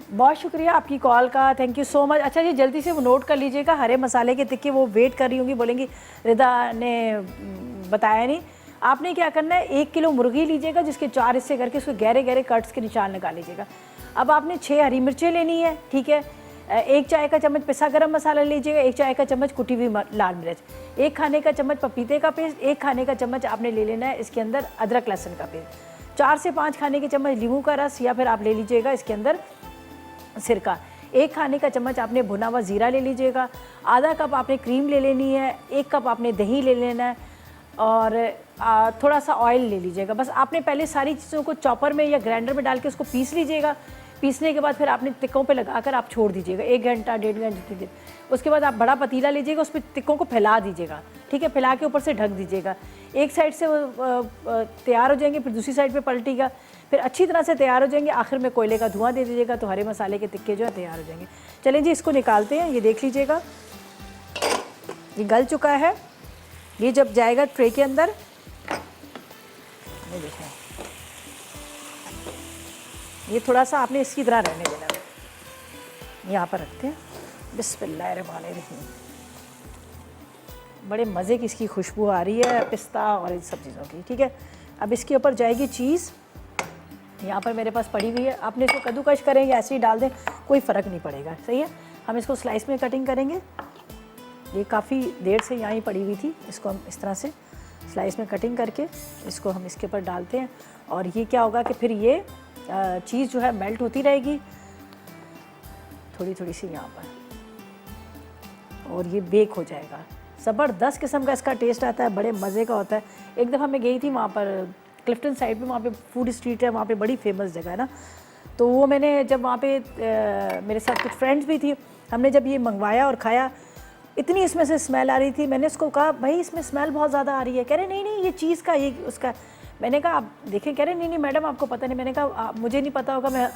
बहुत शुक्रिया आपकी कॉल का, थैंक यू सो मच। अच्छा जी, जल्दी से वो नोट कर लीजिएगा, हरे मसाले के टिक्के, वो वेट कर रही होंगी, बोलेंगी रिदा ने बताया नहीं। आपने क्या करना है, 1 किलो मुर्गी लीजिएगा, जिसके 4 हिस्से करके उसके गहरे गहरे कट्स के निशान निकाल लीजिएगा। अब आपने 6 हरी मिर्चें लेनी है, ठीक है। 1 चाय का चम्मच पिसा गरम मसाला लीजिएगा, 1 चाय का चम्मच कुटी हुई लाल मिर्च, 1 खाने का चम्मच पपीते का पेस्ट, 1 खाने का चम्मच आपने ले लेना है इसके अंदर अदरक लहसुन का पेस्ट, 4 से 5 खाने के चम्मच नींबू का रस, या फिर आप ले लीजिएगा इसके अंदर सिरका, 1 खाने का चम्मच आपने भुना हुआ ज़ीरा ले लीजिएगा, आधा कप आपने क्रीम ले लेनी है, 1 कप आपने दही ले लेना है, और थोड़ा सा ऑयल ले लीजिएगा। बस आपने पहले सारी चीज़ों को चॉपर में या ग्राइंडर में डाल के उसको पीस लीजिएगा। पीसने के बाद फिर आपने टिक्कों पे लगाकर आप छोड़ दीजिएगा 1 घंटा 1.5 घंटे जितनी देर। उसके बाद आप बड़ा पतीला लीजिएगा, उस पर टिक्कों को फैला दीजिएगा, ठीक है, फैला के ऊपर से ढक दीजिएगा। एक साइड से वो तैयार हो जाएंगे, फिर दूसरी साइड पे पलटिएगा, फिर अच्छी तरह से तैयार हो जाएंगे, आखिर में कोयले का धुआं दे दीजिएगा, तो हरे मसाले के टिक्के जो है तैयार हो जाएंगे। चलें जी, इसको निकालते हैं। ये देख लीजिएगा, ये गल चुका है। ये जब जाएगा ट्रे के अंदर, ये देखें, ये थोड़ा सा आपने इसकी तरह रहने देना है। यहाँ पर रखते हैं, बिस्मिल्लाहिर्रहमानिर्रहीम। बड़े मज़े की इसकी खुशबू आ रही है, पिस्ता और इन सब चीज़ों की, ठीक है। अब इसके ऊपर जाएगी चीज़, यहाँ पर मेरे पास पड़ी हुई है। आपने इसको कद्दूकश करें या ऐसे ही डाल दें, कोई फ़र्क नहीं पड़ेगा, सही है। हम इसको स्लाइस में कटिंग करेंगे। ये काफ़ी देर से यहाँ ही पड़ी हुई थी, इसको हम इस तरह से स्लाइस में कटिंग करके इसको हम इसके ऊपर डालते हैं। और ये क्या होगा कि फिर ये चीज़ जो है मेल्ट होती रहेगी थोड़ी थोड़ी सी यहाँ पर, और ये बेक हो जाएगा। ज़बरदस्त किस्म का इसका टेस्ट आता है, बड़े मज़े का होता है। एक दफ़ा मैं गई थी वहाँ पर क्लिफ्टन साइड पे, वहाँ पे फूड स्ट्रीट है, वहाँ पे बड़ी फेमस जगह है ना। तो वो मैंने जब वहाँ पे मेरे साथ कुछ फ्रेंड्स भी थी, हमने जब ये मंगवाया और खाया, इतनी इसमें से स्मेल आ रही थी। मैंने उसको कहा भाई इसमें स्मेल बहुत ज़्यादा आ रही है। कह रहे नहीं नहीं, ये चीज़ का, ये उसका। मैंने कहा आप देखें, कह रहे नहीं नहीं मैडम आपको पता नहीं। मैंने कहा मुझे नहीं पता होगा, मैं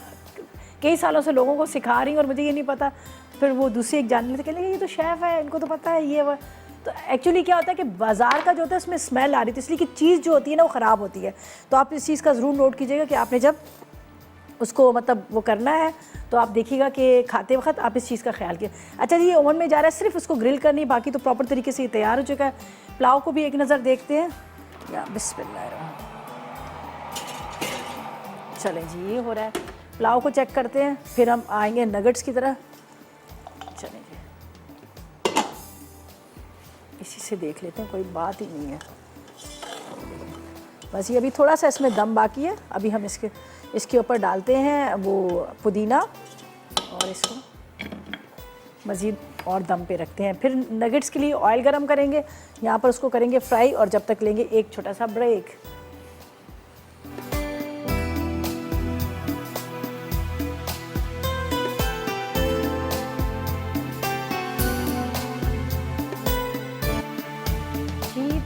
कई सालों से लोगों को सिखा रही हूँ और मुझे ये नहीं पता। फिर वो दूसरी एक जानने लगे, कहने ये तो शेफ़ है, इनको तो पता है ये वो। तो एक्चुअली क्या होता है कि बाज़ार का जो होता है उसमें स्मेल आ रही थी, इसलिए कि चीज़ जो होती है ना वो ख़राब होती है। तो आप इस चीज़ का ज़रूर नोट कीजिएगा कि आपने जब उसको मतलब वो करना है तो आप देखिएगा कि खाते वक्त आप इस चीज़ का ख्याल कीजिए। अच्छा जी, ये ओवन में जा रहा है, सिर्फ उसको ग्रिल करनी, बाकी तो प्रॉपर तरीके से ये तैयार हो चुका है। पुलाव को भी एक नज़र देखते हैं। या बिस्मिल्लाह, चलें जी, ये हो रहा है। पुलाव को चेक करते हैं, फिर हम आएंगे नगेट्स की तरह। चलें जी, इसी से देख लेते हैं, कोई बात ही नहीं है। बस ये अभी थोड़ा सा इसमें दम बाकी है। अभी हम इसके ऊपर डालते हैं वो पुदीना और इसको मज़ीद और दम पे रखते हैं। फिर नगेट्स के लिए ऑयल गरम करेंगे, यहाँ पर उसको करेंगे फ्राई, और जब तक लेंगे एक छोटा सा ब्रेक।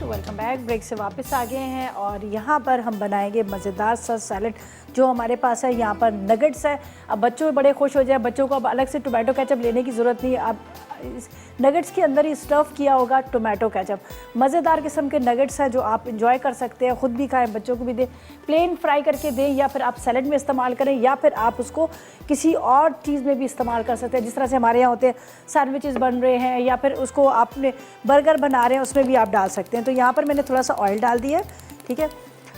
Welcome back. ब्रेक से वापस आ गए हैं और यहाँ पर हम बनाएंगे मज़ेदार सा सैलड जो हमारे पास है। यहाँ पर नगेट्स है। अब बच्चों बड़े खुश हो जाए, बच्चों को अब अलग से टोमेटो केचप लेने की ज़रूरत नहीं है। अब इस नगेट्स के अंदर ही स्टफ़ किया होगा टोमेटो केचप। मज़ेदार किस्म के नगेट्स हैं जो आप इंजॉय कर सकते हैं, ख़ुद भी खाएं, बच्चों को भी दें। प्लेन फ्राई करके दें, या फिर आप सैलड में इस्तेमाल करें, या फिर आप उसको किसी और चीज़ में भी इस्तेमाल कर सकते हैं। जिस तरह से हमारे यहाँ होते हैं सैंडविचेस बन रहे हैं, या फिर उसको आपने बर्गर बना रहे हैं, उसमें भी आप डाल सकते हैं। तो यहाँ पर मैंने थोड़ा सा ऑयल डाल दिया है, ठीक है।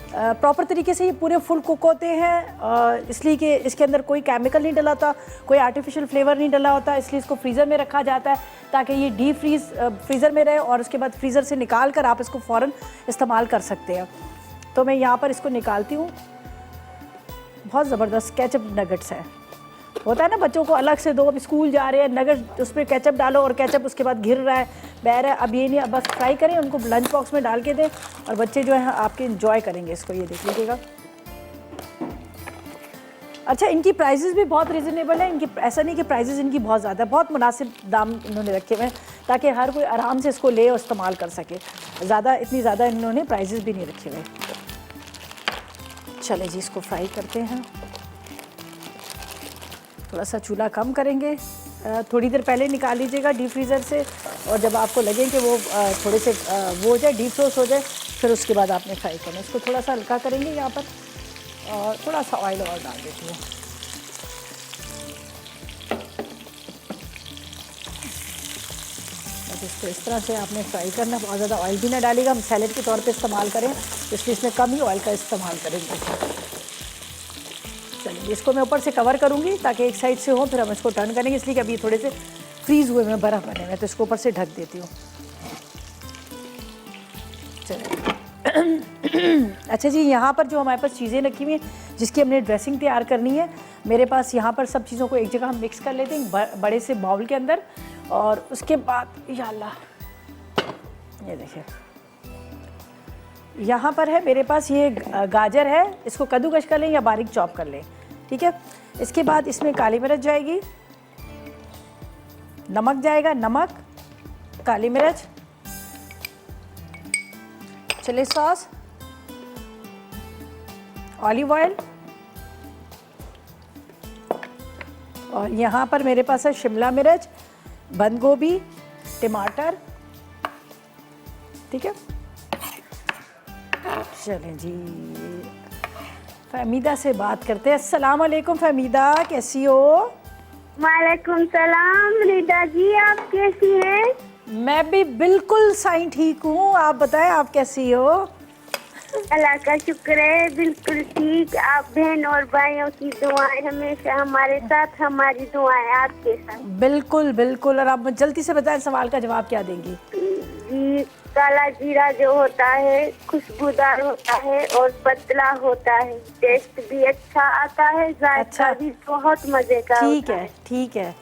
प्रॉपर तरीके से ये पूरे फुल कुक होते हैं, इसलिए कि इसके अंदर कोई केमिकल नहीं डला होता, कोई आर्टिफिशियल फ्लेवर नहीं डला होता, इसलिए इसको फ्रीज़र में रखा जाता है ताकि ये डीप फ्रीज़र में रहे और उसके बाद फ्रीज़र से निकाल कर आप इसको फ़ौरन इस्तेमाल कर सकते हैं। तो मैं यहाँ पर इसको निकालती हूँ। बहुत ज़बरदस्त केचप नगेट्स है। होता है ना बच्चों को अलग से दो, अब स्कूल जा रहे हैं, नगेट्स उसमें केचप डालो और केचप उसके बाद घिर रहा है, बह रहा है। अब ये नहीं, अब बस फ्राई करें, उनको लंच बॉक्स में डाल के दें और बच्चे जो है आपके एंजॉय करेंगे इसको। ये देख लीजिएगा। अच्छा, इनकी प्राइसेस भी बहुत रीज़नेबल है। इनकी ऐसा नहीं कि प्राइसेस इनकी बहुत ज़्यादा, बहुत मुनासिब दाम इन्होंने रखे हुए हैं ताकि हर कोई आराम से इसको ले और इस्तेमाल कर सके। इतनी ज़्यादा इन्होंने प्राइसेस भी नहीं रखे हुए। चले जी, इसको फ्राई करते हैं। थोड़ा सा चूल्हा कम करेंगे, थोड़ी देर पहले निकाल लीजिएगा डीप फ्रीज़र से, और जब आपको लगे कि वो थोड़े से वो हो जाए, डीप फ्रोस्ट हो जाए, फिर उसके बाद आपने फ्राई करना। इसको थोड़ा सा हल्का करेंगे यहाँ पर, और थोड़ा सा ऑयल और डाल देती हूँ। बस इसको इस तरह से आपने फ्राई करना, बहुत ज़्यादा ऑयल भी ना डालिएगा। हम सैलेड के तौर पे इस्तेमाल करें इसलिए इसमें कम ही ऑयल का इस्तेमाल करेंगे। चलिए, इसको मैं ऊपर से कवर करूँगी ताकि एक साइड से हो, फिर हम इसको टर्न करेंगे, इसलिए कि अभी थोड़े से फ्रीज़ हुए में बर्फ़ बने हुए, तो इसको ऊपर से ढक देती हूँ। चलिए अच्छा जी, यहाँ पर जो हमारे पास चीज़ें रखी हुई हैं जिसकी हमने ड्रेसिंग तैयार करनी है, मेरे पास यहाँ पर सब चीज़ों को एक जगह हम मिक्स कर लेते हैं बड़े से बाउल के अंदर। और उसके बाद या अल्लाह, ये देखिए यहाँ पर है मेरे पास ये गाजर है, इसको कद्दूकस कर लें या बारीक चॉप कर लें, ठीक है। इसके बाद इसमें काली मिर्च जाएगी, नमक जाएगा, नमक, काली मिर्च, चिली सॉस, ऑलिव ऑयल, और यहाँ पर मेरे पास है शिमला मिर्च, बंद गोभी, टमाटर, ठीक है। चलें जी, फहमीदा से बात करते हैं। अस्सलाम वालेकुम फहमीदा, कैसी हो? वालेकुम सलाम रिदा जी, आप कैसी हैं? मैं भी बिल्कुल सही ठीक हूँ, आप बताएं आप कैसी हो? अल्लाह का शुक्र है, बिल्कुल ठीक। आप बहन और भाइयों की दुआएं हमेशा हमारे साथ, हमारी दुआएं आपके साथ। बिल्कुल बिल्कुल। और आप जल्दी से बताएं सवाल का जवाब क्या देंगी? जी, काला जीरा जो होता है खुशबूदार होता है और पतला होता है, टेस्ट भी अच्छा आता है, जायका भी बहुत मजे का ठीक होता है, ठीक है,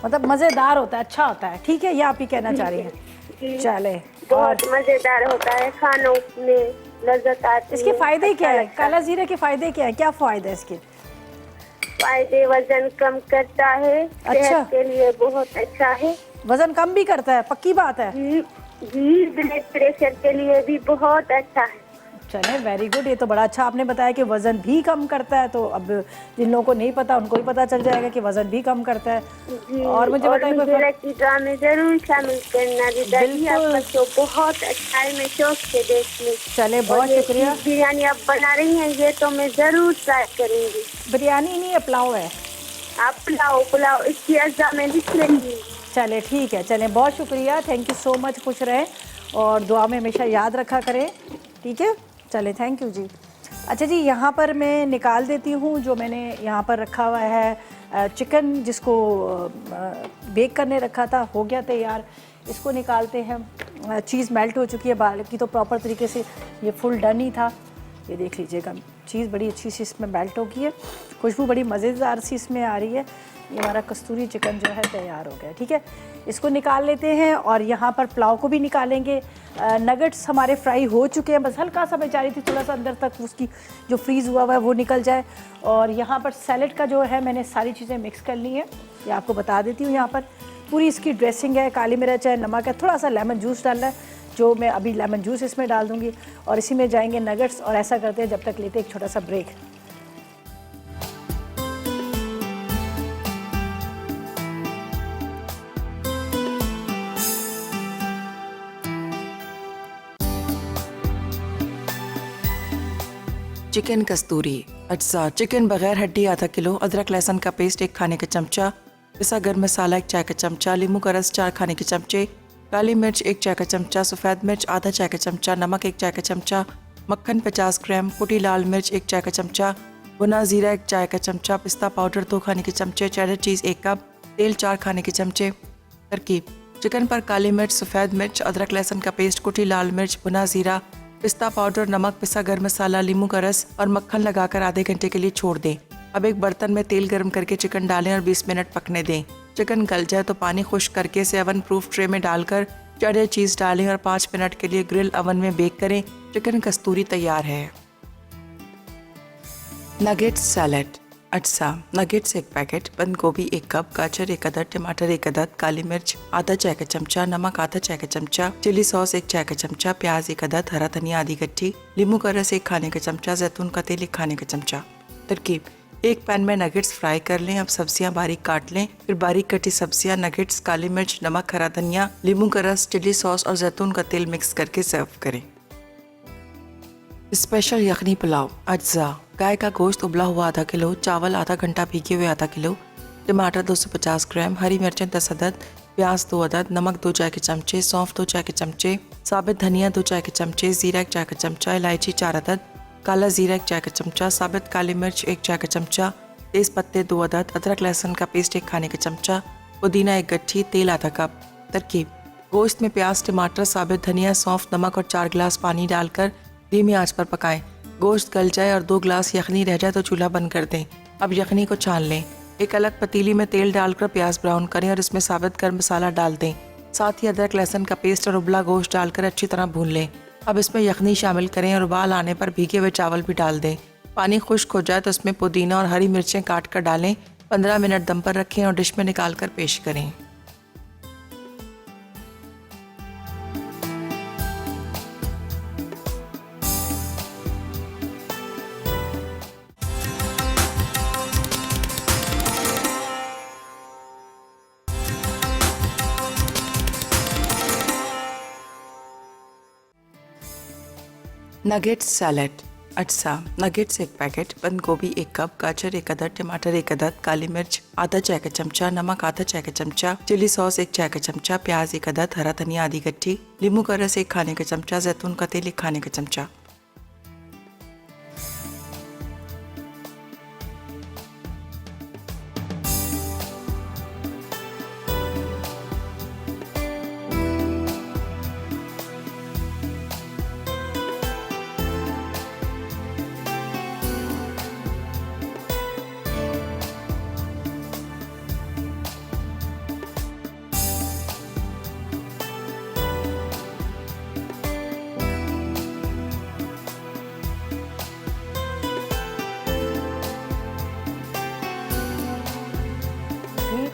मतलब मज़ेदार होता है, अच्छा होता है, ठीक है, ये आप ही कहना चाह रही हैं। चले, बहुत मजेदार होता है, खानों में लज्जत आती है। इसके फायदे क्या है? अच्छा काला जीरे के फायदे क्या है? क्या फायदे है इसके? फायदे, वजन कम करता है, सेहत के लिए बहुत अच्छा है। वजन कम भी करता है, पक्की बात है। जी, ब्लड प्रेशर के लिए भी बहुत अच्छा है। चले वेरी गुड। ये तो बड़ा अच्छा आपने बताया कि वज़न भी कम करता है, तो अब जिन लोगों को नहीं पता उनको ही पता चल जाएगा कि वज़न भी कम करता है। जी, और मुझे बताइए कोई रचीदा में जरूर शामिल करना दीदा जी, बिल्कुल। आपका शो बहुत अच्छा है, मैं शौक से देखती हूँ। चले बहुत शुक्रिया। बिरयानी आप बना रही हैं ये तो मैं जरूर ट्राई करूँगी। बिरयानी नहीं है, पुलाव है। आप पुलाव इसकी अज्जा में लिख लेंगी। चले ठीक है, चलें बहुत शुक्रिया, थैंक यू सो मच, खुश रहें और दुआ में हमेशा याद रखा करें, ठीक है। चले थैंक यू जी। अच्छा जी, यहाँ पर मैं निकाल देती हूँ जो मैंने यहाँ पर रखा हुआ है चिकन, जिसको बेक करने रखा था, हो गया तैयार। इसको निकालते हैं। चीज़ मेल्ट हो चुकी है, बाकी तो प्रॉपर तरीके से ये फुल डन ही था। ये देख लीजिएगा, चीज़ बड़ी अच्छी सी इसमें मेल्ट हो गई है, खुशबू बड़ी मज़ेदार सी इसमें आ रही है। ये हमारा कस्तूरी चिकन जो है तैयार हो गया, ठीक है। इसको निकाल लेते हैं और यहाँ पर पुलाव को भी निकालेंगे। नगेट्स हमारे फ्राई हो चुके हैं, बस हल्का सा मैं चाह रही थी थोड़ा सा अंदर तक उसकी जो फ्रीज़ हुआ हुआ है वो निकल जाए। और यहाँ पर सैलेड का जो है मैंने सारी चीज़ें मिक्स कर ली हैं, ये आपको बता देती हूँ। यहाँ पर पूरी इसकी ड्रेसिंग है, काली मिर्च है, नमक है, थोड़ा सा लेमन जूस डालना है, जो मैं अभी लेमन जूस इसमें डाल दूँगी और इसी में जाएंगे नगेट्स। और ऐसा करते हैं जब तक लेते एक छोटा सा ब्रेक। चिकन कस्तूरी अज्जा। चिकन बगैर हड्डी आधा किलो, अदरक लहसुन का पेस्ट 1 खाने का चमचा, पिसा गर्म मसाला 1 चाय का चमचा, नींबू का रस 4 खाने के चमचे, काली मिर्च 1 चाय का चमचा, सफ़ेद मिर्च आधा चाय का चमचा, नमक 1 चाय का चमचा, मक्खन 50 ग्राम, कुटी लाल मिर्च 1 चाय का चमचा, भुना ज़ीरा 1 चाय का चमचा, पिस्ता पाउडर 2 खाने के चमचे, चेडर चीज़ 1 कप, तेल 4 खाने के चमचे। तरकीब: चिकन पर काली मिर्च, सफ़ेद मिर्च, अदरक लहसुन का पेस्ट, कुटी लाल मिर्च, भुना ज़ीरा, पिस्ता पाउडर, नमक, पिसा गर्म मसाला, लींबू का रस और मक्खन लगाकर आधे घंटे के लिए छोड़ दें। अब एक बर्तन में तेल गर्म करके चिकन डालें और 20 मिनट पकने दें। चिकन गल जाए तो पानी खुश्क करके इसे ओवन प्रूफ ट्रे में डालकर चेडर चीज़ डालें और 5 मिनट के लिए ग्रिल ओवन में बेक करें। चिकन कस्तूरी तैयार है। नगेट्स सैलेड अज्जा। नगेट्स 1 पैकेट, बंद गोभी 1 कप, गाजर 1 अदद, टमाटर 1 अदद, काली मिर्च आधा चाय का चमचा, नमक आधा चाय का चमचा, चिली सॉस 1 चाय का चमचा, प्याज 1 अदद, हरा धनिया आधी गट्ठी, नींबू का रस 1 खाने का चमचा, जैतून का तेल 1 खाने का चमचा। तरकीब: एक पैन में नगेट्स फ्राई कर लें। अब सब्जियां बारीक काट लें, फिर बारीक कटी सब्जियां, नगेट्स, काली मिर्च, नमक, हरा धनिया, नींबू का रस, चिली सॉस और जैतून का तेल मिक्स करके सर्व करें। स्पेशल यखनी पुलाव अज्जा। गाय का गोश्त उबला हुआ आधा किलो, चावल आधा घंटा भीगे हुए आधा किलो, टमाटर 250 ग्राम, हरी मिर्चें 10 अदद, प्याज 2 अदद, नमक 2 चाय के चमचे, सौंफ 2 चाय के चमचे, साबित धनिया 2 चाय के चमचे, जीरा 1 चाय का चमचा, इलायची 4 अदद, काला जीरा 1 चाय का चमचा, साबित काली मिर्च 1 चाय का चमचा, तेज पत्ते 2 अदद, अदरक लहसुन का पेस्ट 1 खाने का चमचा, पुदीना 1 गट्ठी, तेल आधा कप। तरकीब: गोश्त में प्याज, टमाटर, साबित धनिया, सौंफ, नमक और 4 गिलास पानी डालकर धीमी आंच पर पकाएं। गोश्त गल जाए और 2 गिलास यखनी रह जाए तो चूल्हा बंद कर दें। अब यखनी को छान लें। एक अलग पतीली में तेल डालकर प्याज ब्राउन करें और इसमें साबित गर्म मसाला डाल दें। साथ ही अदरक लहसुन का पेस्ट और उबला गोश्त डालकर अच्छी तरह भून लें। अब इसमें यखनी शामिल करें और उबाल आने पर भीगे हुए चावल भी डाल दें। पानी खुश्क हो जाए तो उसमें पुदीना और हरी मिर्चें काट कर डालें। 15 मिनट दम पर रखें और डिश में निकाल कर पेश करें। नगेट्स सैलेड अज्जा। नगेट्स 1 पैकेट, बंद गोभी 1 कप, गाजर 1 अदद, टमाटर 1 अदद, काली मिर्च आधा चाय का चमचा, नमक आधा चाय का चमचा, चिली सॉस 1 चाय का चमचा, प्याज 1 अदद, हरा धनिया आधी गट्ठी, नींबू का रस 1 खाने का चमचा, जैतून का तेल 1 खाने का चमचा।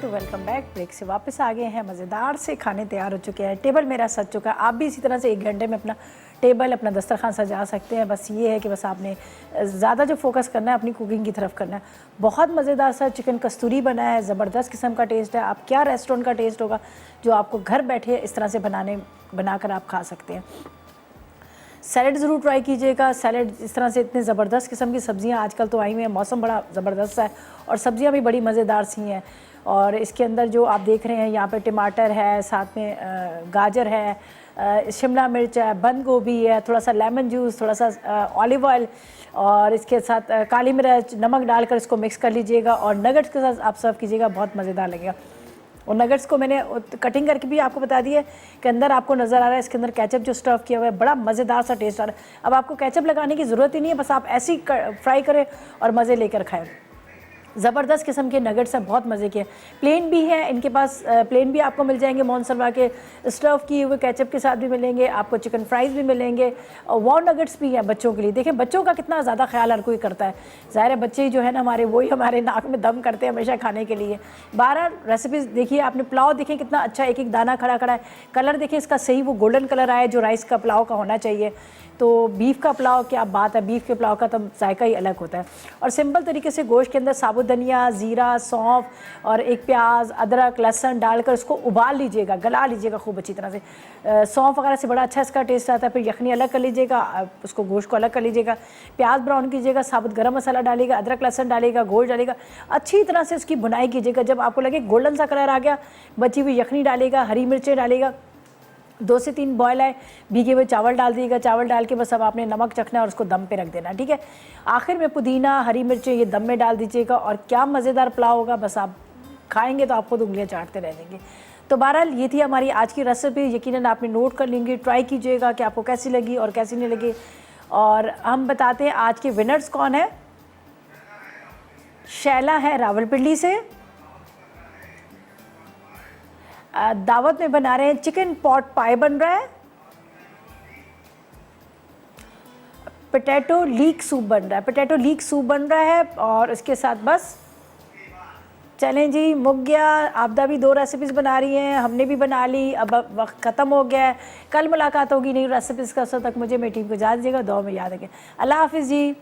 Welcome back. ब्रेक से वापस आ गए हैं, मज़ेदार से खाने तैयार हो चुके हैं, टेबल मेरा सज चुका है। आप भी इसी तरह से 1 घंटे में अपना टेबल, अपना दस्तरखान सजा सकते हैं। बस ये है कि बस आपने ज़्यादा जो फोकस करना है अपनी कुकिंग की तरफ करना है। बहुत मज़ेदार सा चिकन कस्तूरी बना है, ज़बरदस्त किस्म का टेस्ट है। आप क्या रेस्टोरेंट का टेस्ट होगा जो आपको घर बैठे इस तरह से बनाकर आप खा सकते हैं। सैलड ज़रूर ट्राई कीजिएगा। सैलड इस तरह से इतने ज़बरदस्त किस्म की सब्ज़ियाँ आजकल तो आई हुई हैं, मौसम बड़ा ज़बरदस्त है और सब्ज़ियाँ भी बड़ी मज़ेदार सी हैं। और इसके अंदर जो आप देख रहे हैं यहाँ पे टमाटर है, साथ में गाजर है, शिमला मिर्च है, बंद गोभी है, थोड़ा सा लेमन जूस, थोड़ा सा ऑलिव ऑयल और इसके साथ काली मिर्च, नमक डालकर इसको मिक्स कर लीजिएगा और नगेट्स के साथ आप सर्व कीजिएगा, बहुत मज़ेदार लगेगा। और नगेट्स को मैंने कटिंग करके भी आपको बता दिया कि अंदर आपको नज़र आ रहा है इसके अंदर केचप जो स्टफ़ किया हुआ है, बड़ा मज़ेदार सा टेस्ट आ रहा है। अब आपको केचप लगाने की ज़रूरत ही नहीं है, बस आप ऐसे ही फ्राई करें और मज़े लेकर खाएं। ज़बरदस्त किस्म के नगेट्स हैं, बहुत मज़े के। प्लेन भी हैं इनके पास, प्लेन भी आपको मिल जाएंगे मोनसलवा के, स्टफ़ किए हुए केचप के साथ भी मिलेंगे, आपको चिकन फ्राइज़ भी मिलेंगे और वॉ नगेट्स भी हैं बच्चों के लिए। देखें बच्चों का कितना ज़्यादा ख्याल हर कोई करता है, ज़ाहिर है बच्चे जो है ना हमारे, वही हमारे नाक में दम करते हैं हमेशा खाने के लिए। 12 रेसिपीज़ देखिए आपने। पुलाव देखें कितना अच्छा एक एक दाना खड़ा खड़ा है, कलर देखें इसका सही वो गोल्डन कलर आया जो राइस का पुलाव का होना चाहिए। तो बीफ का पुलाव क्या बात है, बीफ के पुलाव का तो जायका ही अलग होता है। और सिंपल तरीके से गोश्त के अंदर साबुत धनिया, ज़ीरा, सौंफ और एक प्याज, अदरक, लहसुन डालकर उसको उबाल लीजिएगा, गला लीजिएगा खूब अच्छी तरह से। सौंफ वगैरह से बड़ा अच्छा इसका टेस्ट आता है। फिर यखनी अलग कर लीजिएगा, उसको गोश्त को अलग कर लीजिएगा, प्याज ब्राउन कीजिएगा, साबुत गरम मसाला डालिएगा, अदरक लहसुन डालिएगा, गोश्त डालिएगा, अच्छी तरह से उसकी भुनाई कीजिएगा। जब आपको लगे गोल्डन सा कलर आ गया, बची हुई यखनी डालिएगा, हरी मिर्चें डालिएगा, 2 से 3 बॉयल आए, भीगे हुए चावल डाल दिएगा। चावल डाल के बस अब आपने नमक चखना है और उसको दम पे रख देना, ठीक है। आखिर में पुदीना, हरी मिर्चें ये दम में डाल दीजिएगा और क्या मज़ेदार पुलाव होगा, बस आप खाएंगे तो आप खुद उंगलियां चाटते रह जाएंगे। तो बहरहाल ये थी हमारी आज की रेसिपी, यकीनन आपने नोट कर लेंगे, ट्राई कीजिएगा कि आपको कैसी लगी और कैसी नहीं लगी। और हम बताते हैं आज के विनर्स कौन है। शैला है रावलपिंडी से, दावत में बना रहे हैं चिकन पॉट पाई बन रहा है, पोटैटो लीक सूप बन रहा है, पोटैटो लीक सूप बन रहा है। और इसके साथ बस चलें जी, मुक गया। आपदा भी 2 रेसिपीज़ बना रही हैं, हमने भी बना ली, अब वक्त ख़त्म हो गया है। कल मुलाकात होगी नई रेसिपीज़ का, तब तक मुझे मेरी टीम को इजाज़त दीजिएगा, दुआ में याद रखें। अल्लाह हाफिज़ जी।